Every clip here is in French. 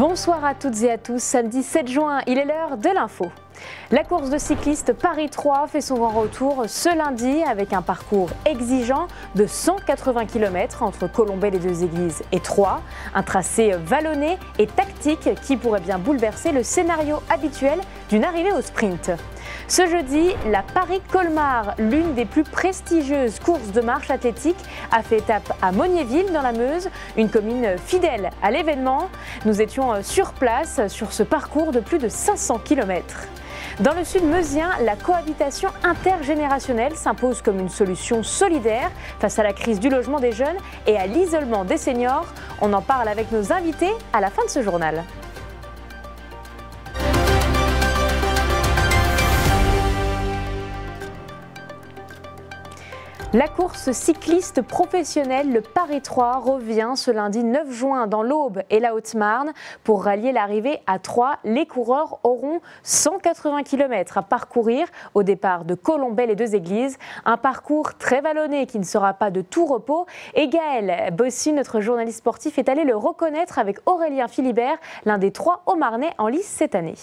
Bonsoir à toutes et à tous, samedi 7 juin, il est l'heure de l'info. La course de cyclistes Paris 3 fait son grand retour ce lundi avec un parcours exigeant de 180 km entre Colombey-les-Deux-Églises et Troyes. Un tracé vallonné et tactique qui pourrait bien bouleverser le scénario habituel d'une arrivée au sprint. Ce jeudi, la Paris-Colmar, l'une des plus prestigieuses courses de marche athlétique, a fait étape à Mognéville dans la Meuse, une commune fidèle à l'événement. Nous étions sur place sur ce parcours de plus de 500 km. Dans le sud meusien, la cohabitation intergénérationnelle s'impose comme une solution solidaire face à la crise du logement des jeunes et à l'isolement des seniors. On en parle avec nos invités à la fin de ce journal. La course cycliste professionnelle, le Paris 3, revient ce lundi 9 juin dans l'Aube et la Haute-Marne. Pour rallier l'arrivée à Troyes, les coureurs auront 180 km à parcourir au départ de Colombey-les-Deux-Églises. Un parcours très vallonné qui ne sera pas de tout repos. Et Gaël Bossy, notre journaliste sportif, est allé le reconnaître avec Aurélien Philibert, l'un des 3 Haut-Marnais en lice cette année.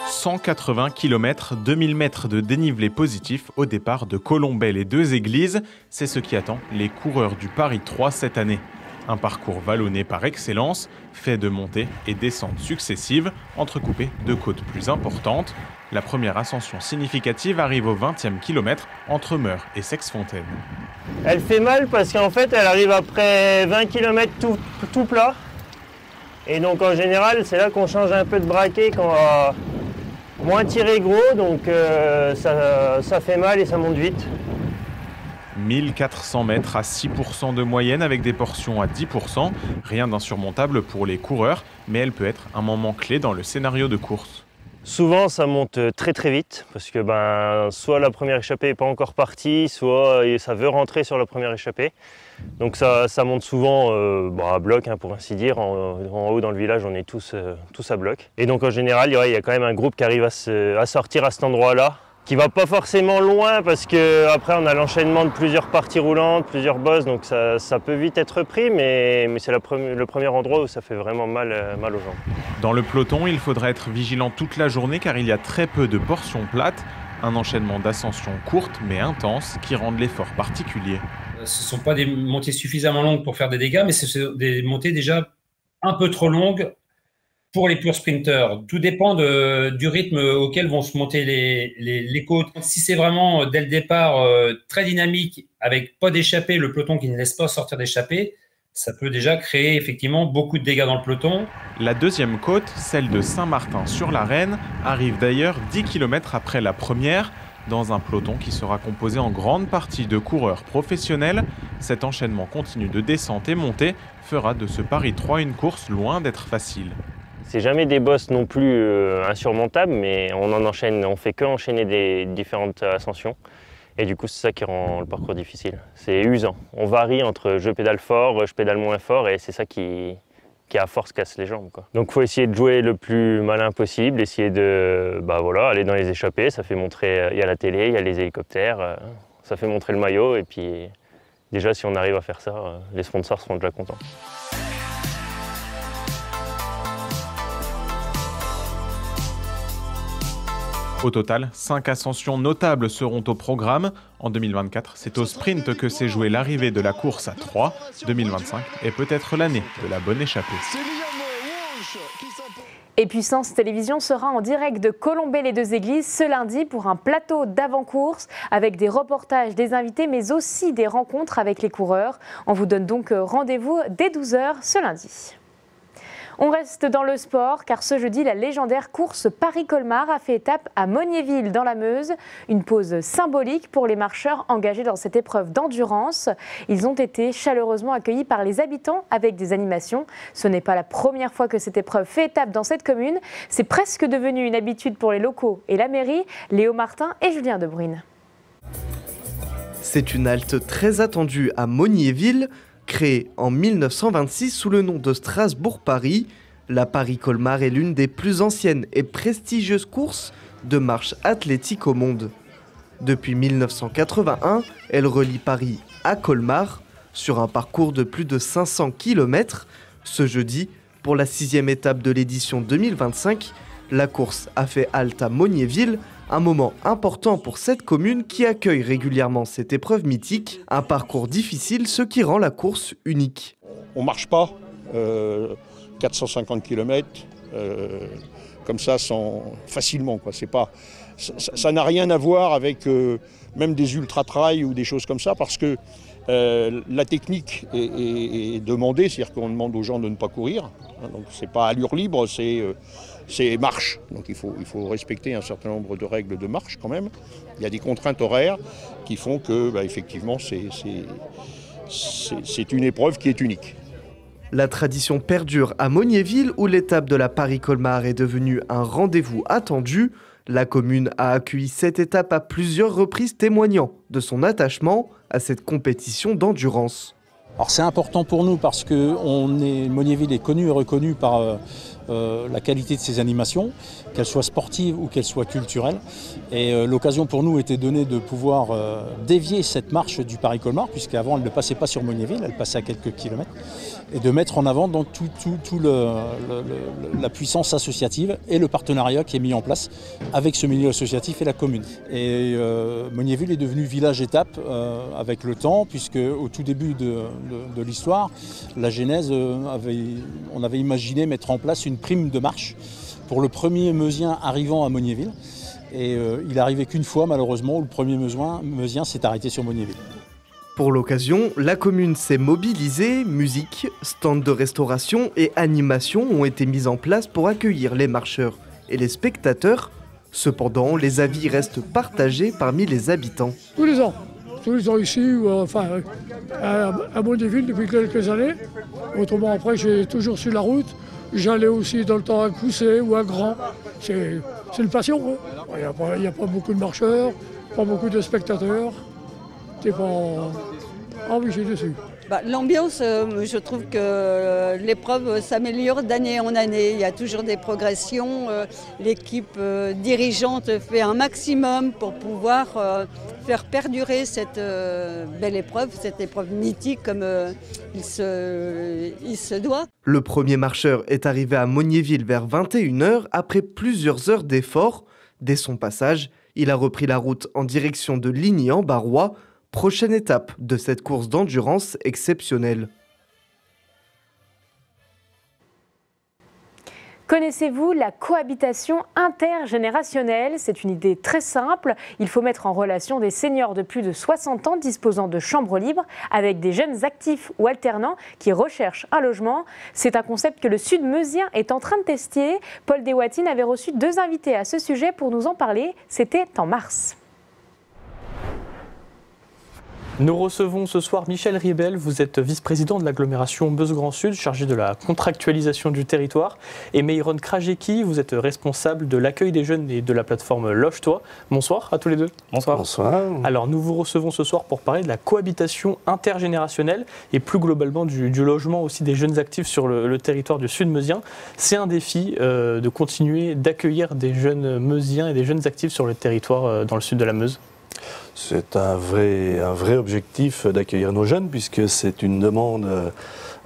180 km, 2000 mètres de dénivelé positif au départ de Colombey-les-Deux-Églises. C'est ce qui attend les coureurs du Paris 3 cette année. Un parcours vallonné par excellence, fait de montées et descentes successives, entrecoupées de côtes plus importantes. La première ascension significative arrive au 20e kilomètre entre Meure et Sexfontaine. Elle fait mal parce qu'en fait elle arrive après 20 km tout plat. Et donc en général c'est là qu'on change un peu de braquet quand on va moins tiré gros, donc ça fait mal et ça monte vite. 1400 mètres à 6% de moyenne avec des portions à 10%. Rien d'insurmontable pour les coureurs, mais elle peut être un moment clé dans le scénario de course. Souvent ça monte très très vite parce que soit la première échappée n'est pas encore partie, soit ça veut rentrer sur la première échappée. Donc ça monte souvent à bloc, pour ainsi dire. En haut dans le village, on est tous à bloc. Et donc en général, il y a quand même un groupe qui arrive à sortir à cet endroit-là, qui va pas forcément loin parce qu'après on a l'enchaînement de plusieurs parties roulantes, plusieurs bosses, donc ça peut vite être pris, mais c'est le premier endroit où ça fait vraiment mal aux jambes. Dans le peloton, il faudra être vigilant toute la journée car il y a très peu de portions plates. Un enchaînement d'ascensions courtes mais intenses qui rendent l'effort particulier. Ce ne sont pas des montées suffisamment longues pour faire des dégâts, mais ce sont des montées déjà un peu trop longues pour les purs sprinteurs. Tout dépend du rythme auquel vont se monter les côtes. Si c'est vraiment dès le départ très dynamique, avec pas d'échappée, le peloton qui ne laisse pas sortir d'échappée, ça peut déjà créer effectivement beaucoup de dégâts dans le peloton. La deuxième côte, celle de Saint-Martin-sur-la-Reine, arrive d'ailleurs 10 km après la première, dans un peloton qui sera composé en grande partie de coureurs professionnels. Cet enchaînement continu de descente et montée fera de ce Paris 3 une course loin d'être facile. C'est jamais des bosses non plus insurmontables, mais on fait que enchaîner des différentes ascensions. Et du coup, c'est ça qui rend le parcours difficile. C'est usant. On varie entre je pédale fort, je pédale moins fort, et c'est ça qui à force casse les jambes, quoi. Donc il faut essayer de jouer le plus malin possible, essayer de aller dans les échappées. Ça fait montrer, il y a la télé, il y a les hélicoptères, ça fait montrer le maillot, et puis déjà si on arrive à faire ça, les sponsors seront déjà contents. Au total, 5 ascensions notables seront au programme. En 2024, c'est au sprint que s'est jouée l'arrivée de la course à Troyes. 2025 est peut-être l'année de la bonne échappée. Et Puissance Télévision sera en direct de Colombey-les-Deux-Églises ce lundi pour un plateau d'avant-course avec des reportages, des invités, mais aussi des rencontres avec les coureurs. On vous donne donc rendez-vous dès 12h ce lundi. On reste dans le sport car ce jeudi, la légendaire course Paris-Colmar a fait étape à Mognéville dans la Meuse. Une pause symbolique pour les marcheurs engagés dans cette épreuve d'endurance. Ils ont été chaleureusement accueillis par les habitants avec des animations. Ce n'est pas la première fois que cette épreuve fait étape dans cette commune. C'est presque devenu une habitude pour les locaux et la mairie. Léo Martin et Julien Debrune. C'est une halte très attendue à Mognéville. Créée en 1926 sous le nom de Strasbourg-Paris, la Paris-Colmar est l'une des plus anciennes et prestigieuses courses de marche athlétique au monde. Depuis 1981, elle relie Paris à Colmar. Sur un parcours de plus de 500 km, Ce jeudi, pour la 6e étape de l'édition 2025, la course a fait halte à Mognéville, un moment important pour cette commune qui accueille régulièrement cette épreuve mythique, un parcours difficile, ce qui rend la course unique. On ne marche pas 450 km comme ça facilement, quoi. C'est pas, ça n'a rien à voir avec même des ultra-trails ou des choses comme ça, parce que la technique est demandée, c'est-à-dire qu'on demande aux gens de ne pas courir. Donc c'est pas allure libre, c'est marche. Donc il faut respecter un certain nombre de règles de marche quand même. Il y a des contraintes horaires qui font que effectivement c'est une épreuve qui est unique. La tradition perdure à Mognéville où l'étape de la Paris-Colmar est devenue un rendez-vous attendu. La commune a accueilli cette étape à plusieurs reprises, témoignant de son attachement à cette compétition d'endurance. Alors c'est important pour nous parce que Mognéville est connu et reconnu par la qualité de ses animations, qu'elles soient sportives ou qu'elles soient culturelles. Et l'occasion pour nous était donnée de pouvoir dévier cette marche du Paris-Colmar, puisqu'avant elle ne passait pas sur Mognéville, elle passait à quelques kilomètres, et de mettre en avant donc la puissance associative et le partenariat qui est mis en place avec ce milieu associatif et la commune. Et Mognéville est devenu village-étape avec le temps, puisque au tout début de l'histoire, la genèse, on avait imaginé mettre en place une prime de marche pour le premier meusien arrivant à Mognéville. Et il n'arrivait qu'une fois, malheureusement, où le premier meusien s'est arrêté sur Mognéville. Pour l'occasion, la commune s'est mobilisée, musique, stand de restauration et animation ont été mis en place pour accueillir les marcheurs et les spectateurs. Cependant, les avis restent partagés parmi les habitants. Tous les ans ici, à Mognéville depuis quelques années. Autrement, après, j'ai toujours sur la route. J'allais aussi dans le temps à Coussé ou à Grand. C'est une passion. Hein. Il n'y a pas beaucoup de marcheurs, pas beaucoup de spectateurs. T'es pas embêché dessus. L'ambiance, je trouve que l'épreuve s'améliore d'année en année. Il y a toujours des progressions. L'équipe dirigeante fait un maximum pour pouvoir faire perdurer cette belle épreuve, cette épreuve mythique comme il se doit. Le premier marcheur est arrivé à Mognéville vers 21h après plusieurs heures d'efforts. Dès son passage, il a repris la route en direction de Ligny-en-Barrois, prochaine étape de cette course d'endurance exceptionnelle. Connaissez-vous la cohabitation intergénérationnelle? C'est une idée très simple. Il faut mettre en relation des seniors de plus de 60 ans disposant de chambres libres avec des jeunes actifs ou alternants qui recherchent un logement. C'est un concept que le Sud-Meusien est en train de tester. Paul Deswatines avait reçu 2 invités à ce sujet pour nous en parler. C'était en mars. Nous recevons ce soir Michel Ribel, vous êtes vice-président de l'agglomération Meuse-Grand Sud, chargé de la contractualisation du territoire. Et Meyron Krajeki, vous êtes responsable de l'accueil des jeunes et de la plateforme Loge-toi. Bonsoir à tous les deux. Bonsoir. Bonsoir. Alors nous vous recevons ce soir pour parler de la cohabitation intergénérationnelle et plus globalement du logement aussi des jeunes actifs sur le territoire du Sud-Meusien. C'est un défi de continuer d'accueillir des jeunes Meusiens et des jeunes actifs sur le territoire dans le sud de la Meuse. C'est un vrai objectif d'accueillir nos jeunes, puisque c'est une demande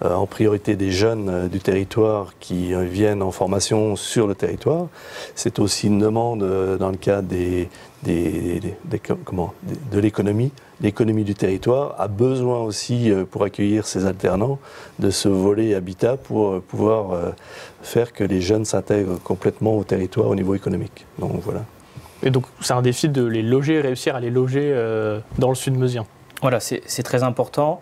en priorité des jeunes du territoire qui viennent en formation sur le territoire. C'est aussi une demande dans le cadre de l'économie. L'économie du territoire a besoin aussi, pour accueillir ces alternants, de ce volet habitat pour pouvoir faire que les jeunes s'intègrent complètement au territoire au niveau économique. Donc voilà. Et donc c'est un défi de les loger, réussir à les loger dans le Sud-Meusien. Voilà, c'est très important.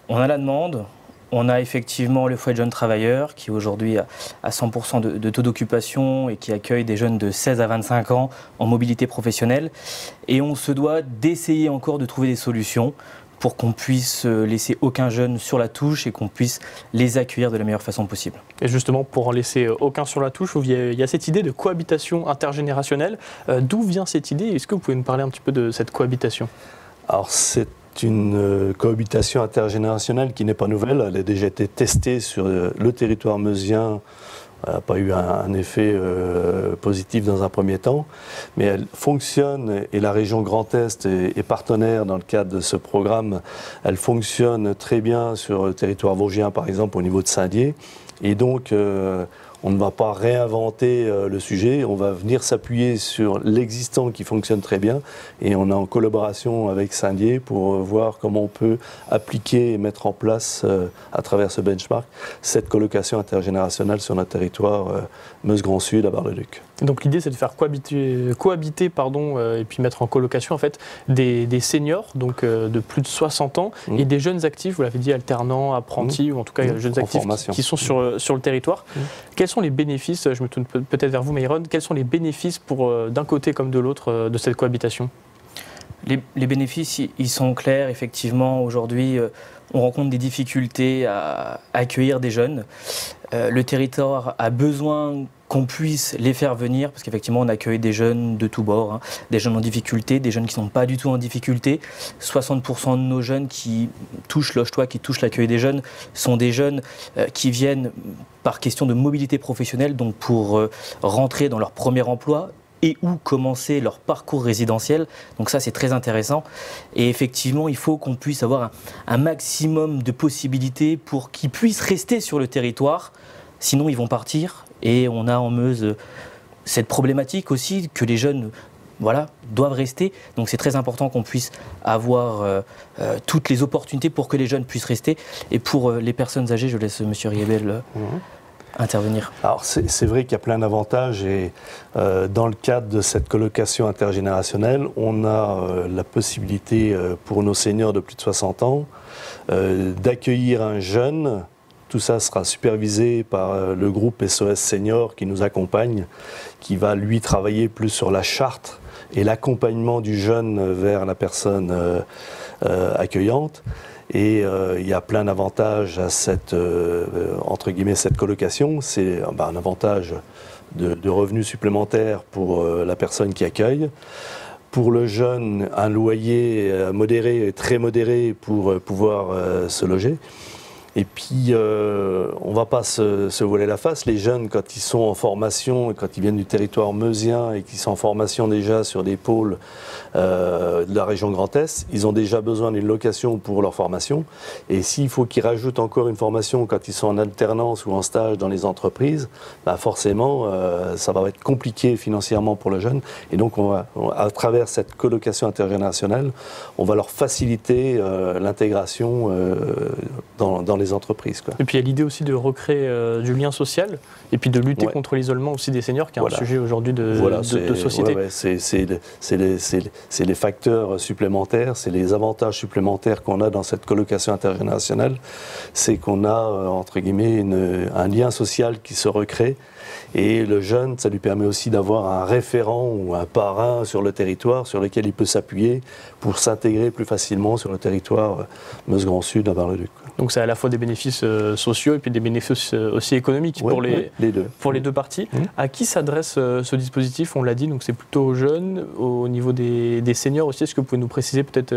On a la demande, on a effectivement le foyer de jeunes travailleurs qui aujourd'hui a 100% de taux d'occupation et qui accueille des jeunes de 16 à 25 ans en mobilité professionnelle. Et on se doit d'essayer encore de trouver des solutions pour qu'on puisse laisser aucun jeune sur la touche et qu'on puisse les accueillir de la meilleure façon possible. Et justement, pour en laisser aucun sur la touche, il y a cette idée de cohabitation intergénérationnelle. D'où vient cette idée? Est-ce que vous pouvez nous parler un petit peu de cette cohabitation? Alors c'est une cohabitation intergénérationnelle qui n'est pas nouvelle. Elle a déjà été testée sur le territoire meusien n'a pas eu un effet positif dans un premier temps, mais elle fonctionne et la région Grand Est est partenaire dans le cadre de ce programme. Elle fonctionne très bien sur le territoire vosgien, par exemple, au niveau de Saint-Dié. Et donc, on ne va pas réinventer le sujet, on va venir s'appuyer sur l'existant qui fonctionne très bien et on est en collaboration avec Saint-Dié pour voir comment on peut appliquer et mettre en place à travers ce benchmark cette colocation intergénérationnelle sur notre territoire Meuse-Grand Sud à Bar-le-Duc. Donc l'idée c'est de faire cohabiter et puis mettre en colocation en fait des seniors donc de plus de 60 ans et des jeunes actifs, vous l'avez dit, alternants, apprentis ou en tout cas jeunes actifs qui sont sur le territoire. Quels sont les bénéfices, je me tourne peut-être vers vous Myron, quels sont les bénéfices pour d'un côté comme de l'autre de cette cohabitation? Les bénéfices, ils sont clairs. Effectivement, aujourd'hui, on rencontre des difficultés à accueillir des jeunes. Le territoire a besoin qu'on puisse les faire venir, parce qu'effectivement, on accueille des jeunes de tous bords, hein, des jeunes en difficulté, des jeunes qui ne sont pas du tout en difficulté. 60% de nos jeunes qui touchent Loge-Toit, qui touchent l'accueil des jeunes, sont des jeunes qui viennent par question de mobilité professionnelle, donc pour rentrer dans leur premier emploi, et ou commencer leur parcours résidentiel. Donc ça, c'est très intéressant. Et effectivement, il faut qu'on puisse avoir un maximum de possibilités pour qu'ils puissent rester sur le territoire. Sinon, ils vont partir. Et on a en Meuse cette problématique aussi que les jeunes doivent rester. Donc c'est très important qu'on puisse avoir toutes les opportunités pour que les jeunes puissent rester. Et pour les personnes âgées, je laisse M. Riebel intervenir. Alors c'est vrai qu'il y a plein d'avantages et dans le cadre de cette colocation intergénérationnelle, on a la possibilité pour nos seniors de plus de 60 ans d'accueillir un jeune. Tout ça sera supervisé par le groupe SOS Senior qui nous accompagne, qui va lui travailler plus sur la charte et l'accompagnement du jeune vers la personne accueillante. Et il y a plein d'avantages à cette, entre guillemets, cette colocation. C'est un avantage de revenus supplémentaires pour la personne qui accueille. Pour le jeune, un loyer modéré, très modéré pour pouvoir se loger. Et puis, on ne va pas se voiler la face. Les jeunes, quand ils sont en formation, quand ils viennent du territoire meusien et qu'ils sont en formation déjà sur des pôles de la région Grand Est, ils ont déjà besoin d'une location pour leur formation. Et s'il faut qu'ils rajoutent encore une formation quand ils sont en alternance ou en stage dans les entreprises, forcément, ça va être compliqué financièrement pour le jeune. Et donc, à travers cette colocation intergénérationnelle, on va leur faciliter l'intégration dans les entreprises. Quoi. Et puis il y a l'idée aussi de recréer du lien social et puis de lutter contre l'isolement aussi des seniors, qui est un sujet aujourd'hui de société. C'est les facteurs supplémentaires, c'est les avantages supplémentaires qu'on a dans cette colocation intergénérationnelle, c'est qu'on a, entre guillemets, un lien social qui se recrée. Et le jeune, ça lui permet aussi d'avoir un référent ou un parrain sur le territoire sur lequel il peut s'appuyer pour s'intégrer plus facilement sur le territoire Meuse-Grand Sud à Bar-le-Duc. Donc c'est à la fois des bénéfices sociaux et puis des bénéfices aussi économiques pour les deux parties. À qui s'adresse ce dispositif? On l'a dit, donc c'est plutôt aux jeunes, au niveau des seniors aussi. Est-ce que vous pouvez nous préciser peut-être,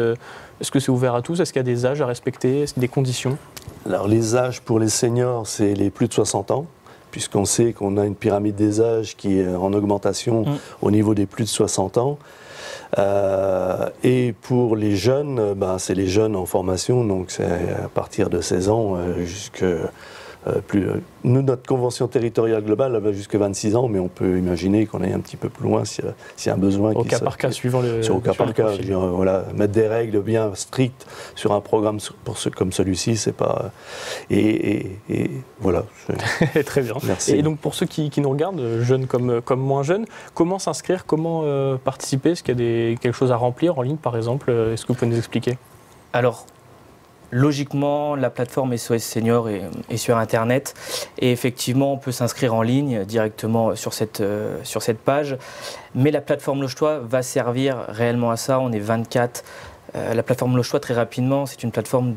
est-ce que c'est ouvert à tous? Est-ce qu'il y a des âges à respecter? Est-ce qu'il y a des conditions? Alors les âges pour les seniors, c'est les plus de 60 ans. Puisqu'on sait qu'on a une pyramide des âges qui est en augmentation au niveau des plus de 60 ans. Et pour les jeunes, c'est les jeunes en formation, donc c'est à partir de 16 ans jusqu'à nous, notre convention territoriale globale, elle va jusqu'à 26 ans, mais on peut imaginer qu'on aille un petit peu plus loin s'il y a un besoin. Au cas par cas, suivant le. Au cas par cas, mettre des règles bien strictes sur un programme comme celui-ci, c'est pas. Et voilà. Très bien. Merci. Et donc pour ceux qui nous regardent, jeunes comme moins jeunes, comment s'inscrire, comment participer? Est-ce qu'il y a quelque chose à remplir en ligne, par exemple? Est-ce que vous pouvez nous expliquer? Alors, logiquement, la plateforme SOS Senior est sur Internet et effectivement, on peut s'inscrire en ligne directement sur cette page. Mais la plateforme Loge-Toit va servir réellement à ça. On est 24. La plateforme Loge-Toit, très rapidement, c'est une plateforme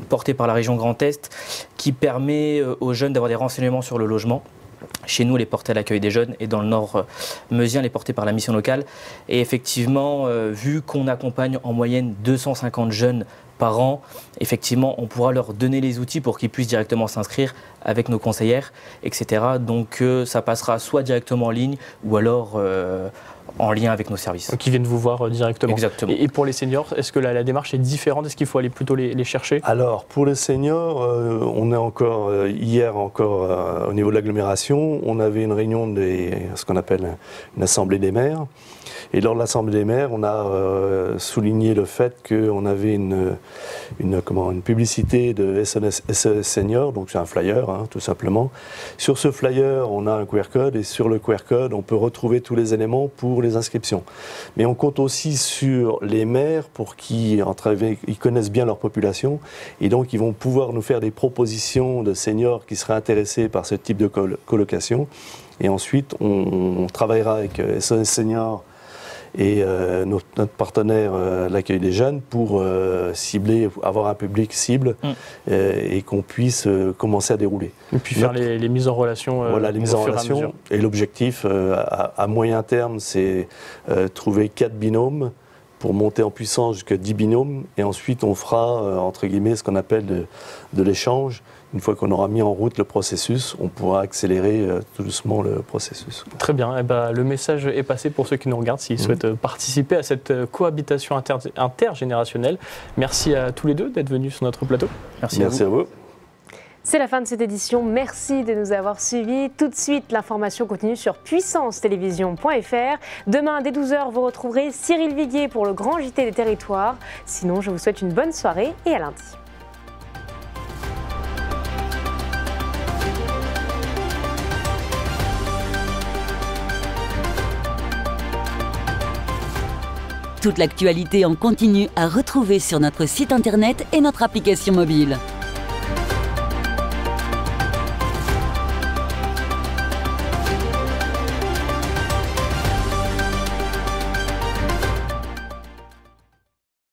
portée par la région Grand Est qui permet aux jeunes d'avoir des renseignements sur le logement. Chez nous, elle est portée à l'accueil des jeunes et dans le nord meusien, elle est portée par la mission locale. Et effectivement, vu qu'on accompagne en moyenne 250 jeunes par an, effectivement, on pourra leur donner les outils pour qu'ils puissent directement s'inscrire avec nos conseillères, etc. Donc ça passera soit directement en ligne ou alors en lien avec nos services. Qui viennent vous voir directement. Exactement. Et pour les seniors, est-ce que la démarche est différente? Est-ce qu'il faut aller plutôt les chercher? Alors, pour les seniors, on est encore, hier encore, au niveau de l'agglomération, on avait une réunion ce qu'on appelle une assemblée des maires. Et lors de l'Assemblée des maires, on a souligné le fait qu'on avait une publicité de SOS Senior, donc c'est un flyer, hein, tout simplement. Sur ce flyer, on a un QR code et sur le QR code, on peut retrouver tous les éléments pour les inscriptions. Mais on compte aussi sur les maires pour qu'ils connaissent bien leur population et donc ils vont pouvoir nous faire des propositions de seniors qui seraient intéressés par ce type de colocation. Et ensuite, on travaillera avec SOS Senior et notre partenaire, l'accueil des jeunes, pour avoir un public cible et qu'on puisse commencer à dérouler. Et puis faire les mises en relation. Voilà, les mises en relation. Et l'objectif à moyen terme, c'est trouver 4 binômes pour monter en puissance jusqu'à 10 binômes. Et ensuite, on fera, entre guillemets, ce qu'on appelle de l'échange. Une fois qu'on aura mis en route le processus, on pourra accélérer tout doucement le processus. Très bien. Eh ben, le message est passé pour ceux qui nous regardent, s'ils souhaitent participer à cette cohabitation intergénérationnelle. Merci à tous les deux d'être venus sur notre plateau. Merci à vous. C'est la fin de cette édition. Merci de nous avoir suivis. Tout de suite, l'information continue sur puissancetélévision.fr. Demain, dès 12h, vous retrouverez Cyril Viguier pour le grand JT des territoires. Sinon, je vous souhaite une bonne soirée et à lundi. Toute l'actualité en continu à retrouver sur notre site internet et notre application mobile.